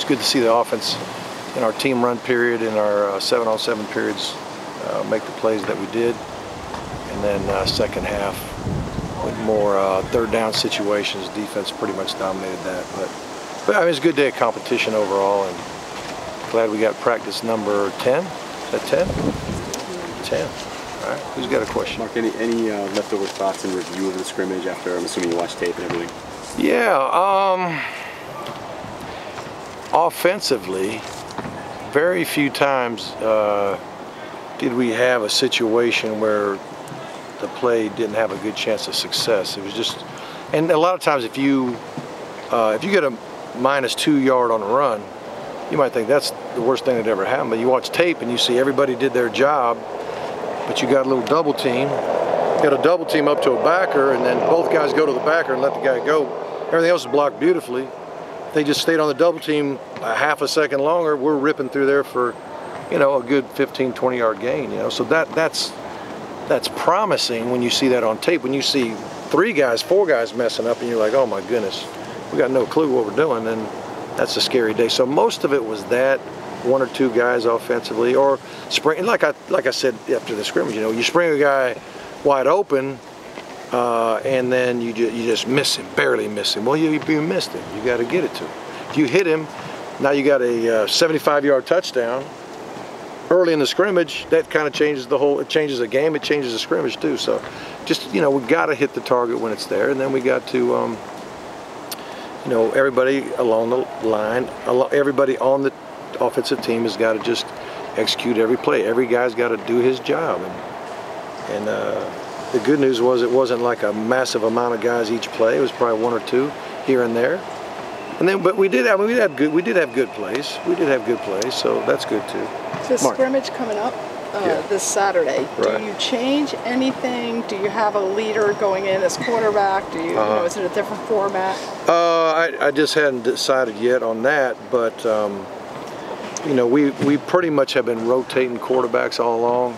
it's good to see the offense in our team run period, in our 7-on-7 periods, make the plays that we did. And then second half, with more third down situations, defense pretty much dominated that. But I mean, it's a good day of competition overall, and glad we got practice number 10. Is that 10? 10. All right. Who's got a question? Mark, any leftover thoughts and review of the scrimmage after, I'm assuming you watched tape and everything? Yeah. Offensively, very few times did we have a situation where the play didn't have a good chance of success. It was just, and a lot of times if you get a -2 yard on a run, you might think that's the worst thing that ever happened. But you watch tape and you see everybody did their job, but you got a little double team. You got a double team up to a backer, and then both guys go to the backer and let the guy go. Everything else is blocked beautifully. If they just stayed on the double team a half a second longer, we're ripping through there for, you know, a good 15-20 yard gain. You know, so that's promising when you see that on tape. When you see 3 guys, 4 guys messing up, and you're like, oh my goodness, we got no clue what we're doing, and that's a scary day. So most of it was that 1 or 2 guys offensively, or spring, like I said after the scrimmage, you know, you spring a guy wide open, and then you just miss him, barely miss him. Well, you missed him. You got to get it to him. If you hit him, now you got a 75-yard touchdown. Early in the scrimmage, that kind of changes the whole. It changes the game. It changes the scrimmage too. So, just, you know, we got to hit the target when it's there, and then we got to, you know, everybody along the line, everybody on the offensive team has got to just execute every play. Every guy's got to do his job, and the good news was it wasn't like a massive amount of guys each play. It was probably 1 or 2 here and there. And then, but we did have good plays. We did have good plays, so that's good too. The scrimmage coming up this Saturday. Right. Do you change anything? Do you have a leader going in as quarterback? Do you, you know, is it a different format? I just hadn't decided yet on that, but you know, we pretty much have been rotating quarterbacks all along,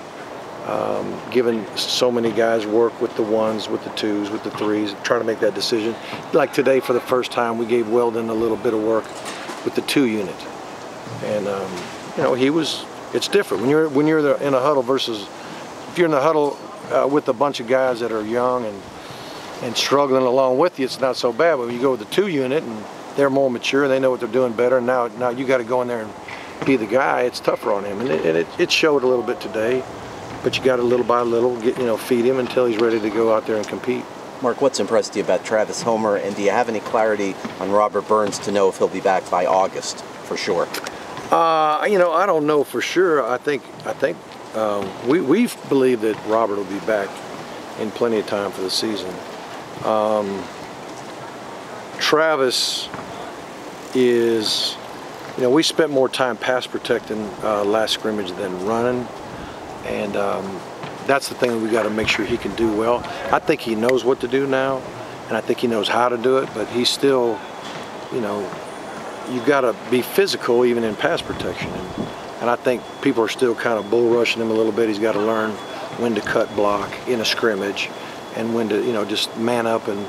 giving so many guys work with the 1s, with the 2s, with the 3s, trying to make that decision. Like today, for the first time, we gave Weldon a little bit of work with the 2 unit, and you know, it's different when you're in a huddle versus if you're in the huddle with a bunch of guys that are young and struggling along with you. It's not so bad. But when you go with the 2 unit and they're more mature, they know what they're doing better. And now you got to go in there and be the guy. It's tougher on him, and it showed a little bit today. But you got to little by little feed him until he's ready to go out there and compete. Mark, what's impressed you about Travis Homer, and do you have any clarity on Robert Burns to know if he'll be back by August for sure? You know, I don't know for sure. I think we believe that Robert will be back in plenty of time for the season. Travis is, you know, we spent more time pass protecting last scrimmage than running, and that's the thing that we got to make sure he can do well. I think he knows what to do now, and I think he knows how to do it, but he's still, you know, you've got to be physical even in pass protection, and I think people are still kind of bull rushing him a little bit. He's got to learn when to cut block in a scrimmage, and when to, you know, just man up and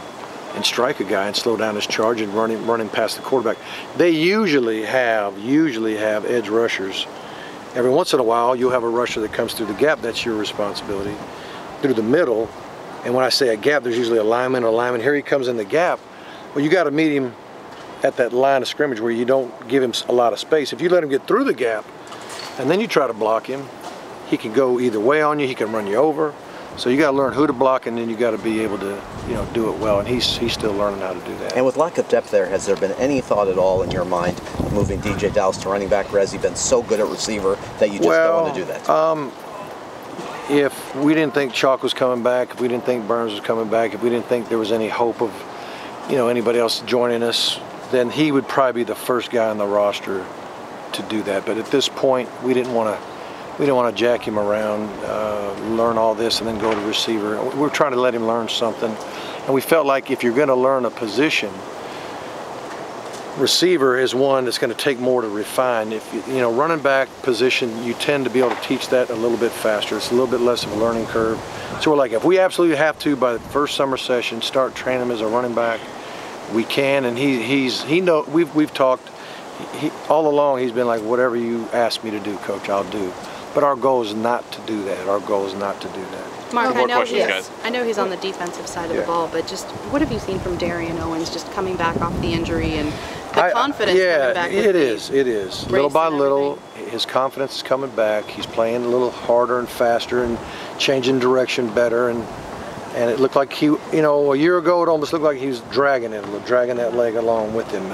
strike a guy and slow down his charge and run him past the quarterback. They usually have edge rushers. Every once in a while, you'll have a rusher that comes through the gap. That's your responsibility. Through the middle, and when I say a gap, there's usually a lineman or lineman. Here he comes in the gap. Well, you got to meet him at that line of scrimmage where you don't give him a lot of space. If you let him get through the gap and then you try to block him, he can go either way on you. He can run you over. So you got to learn who to block, and then you got to be able to, you know, do it well. And he's still learning how to do that. And with lack of depth there, has there been any thought at all in your mind of moving DJ Dallas to running back, or has he been so good at receiver that you just don't want to do that? If we didn't think Chalk was coming back, if we didn't think Burns was coming back, if we didn't think there was any hope of, you know, anybody else joining us, then he would probably be the first guy on the roster to do that. But at this point, we didn't want to jack him around, learn all this, and then go to receiver. We're trying to let him learn something. And we felt like if you're going to learn a position, receiver is one that's going to take more to refine. If you know, running back position, you tend to be able to teach that a little bit faster. It's a little bit less of a learning curve. So we're like, if we absolutely have to, by the first summer session, start training him as a running back, we can. And we've talked. he all along he's been like, whatever you ask me to do, Coach, I'll do. But our goal is not to do that. Our goal is not to do that. Mark, More questions, guys. I know he's on the defensive side of Yeah. the ball, but just what have you seen from Darian Owens just coming back off the injury and the confidence coming back? Yeah, it is. Little race by and little, his confidence is coming back. He's playing a little harder and faster and changing direction better. And it looked like he, you know, a year ago it almost looked like he was dragging that leg along with him.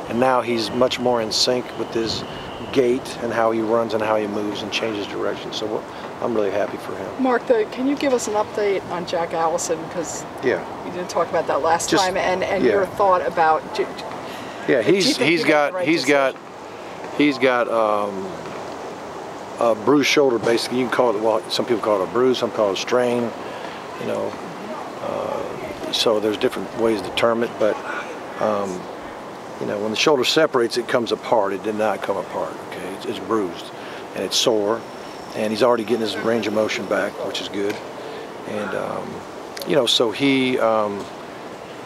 And now he's much more in sync with his gait and how he runs and how he moves and changes direction. So I'm really happy for him. Mark, can you give us an update on Jack Allison? Because Yeah. we didn't talk about that last Just- time, and yeah. your thought about. Yeah, Do you he's think he made the right he's got a bruised shoulder. Basically, you can call it, well, some people call it a bruise, some call it a strain. You know, so there's different ways to term it, but you know, when the shoulder separates, it comes apart. It did not come apart. Okay, it's bruised and it's sore, and he's already getting his range of motion back, which is good. And you know, so he.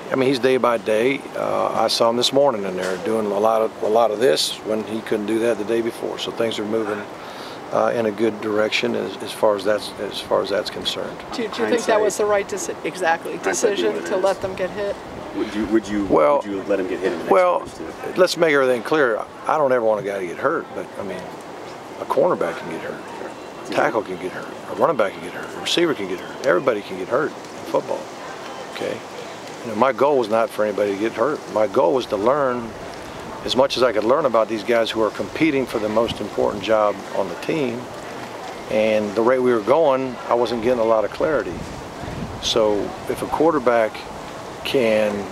I mean, he's day by day. I saw him this morning in there doing a lot of this when he couldn't do that the day before. So things are moving in a good direction as far as that's concerned. Do you think that was the right decision to let them get hit? Would you let him get hit in the next Well, match, too? let's make everything clear. I don't ever want a guy to get hurt, but I mean, a cornerback can get hurt, a tackle can get hurt, a running back can get hurt, a receiver can get hurt. Everybody can get hurt in football. Okay. You know, my goal was not for anybody to get hurt. My goal was to learn as much as I could learn about these guys who are competing for the most important job on the team. And the rate we were going, I wasn't getting a lot of clarity. So if a quarterback can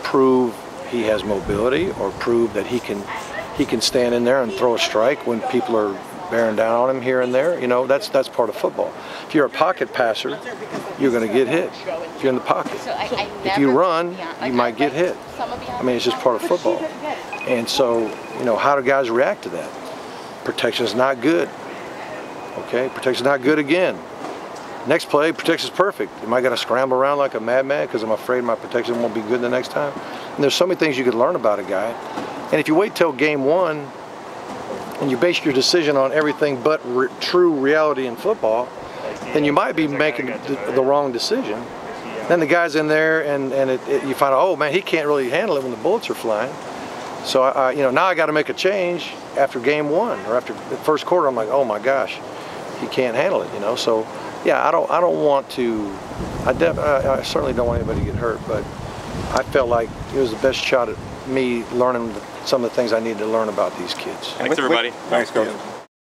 prove he has mobility or prove that he can stand in there and throw a strike when people are bearing down on him here and there, you know, that's part of football. If you're a pocket passer, you're going to get hit if you're in the pocket. If you run, you might get hit. I mean, it's just part of football. And so, you know, how do guys react to that? Protection's not good. Okay, protection's not good again. Next play, protection's perfect. Am I going to scramble around like a madman because I'm afraid my protection won't be good the next time? And there's so many things you could learn about a guy. And if you wait till game one and you base your decision on everything but true reality in football, then you might be making the wrong decision. Then the guy's in there and you find out, oh man, he can't really handle it when the bullets are flying. So you know, now I got to make a change after game one or after the first quarter. I'm like, oh my gosh, he can't handle it. You know, so yeah, I don't want to. I certainly don't want anybody to get hurt, but I felt like it was the best shot at me learning some of the things I needed to learn about these kids. Thanks, everybody. Thanks, Coach.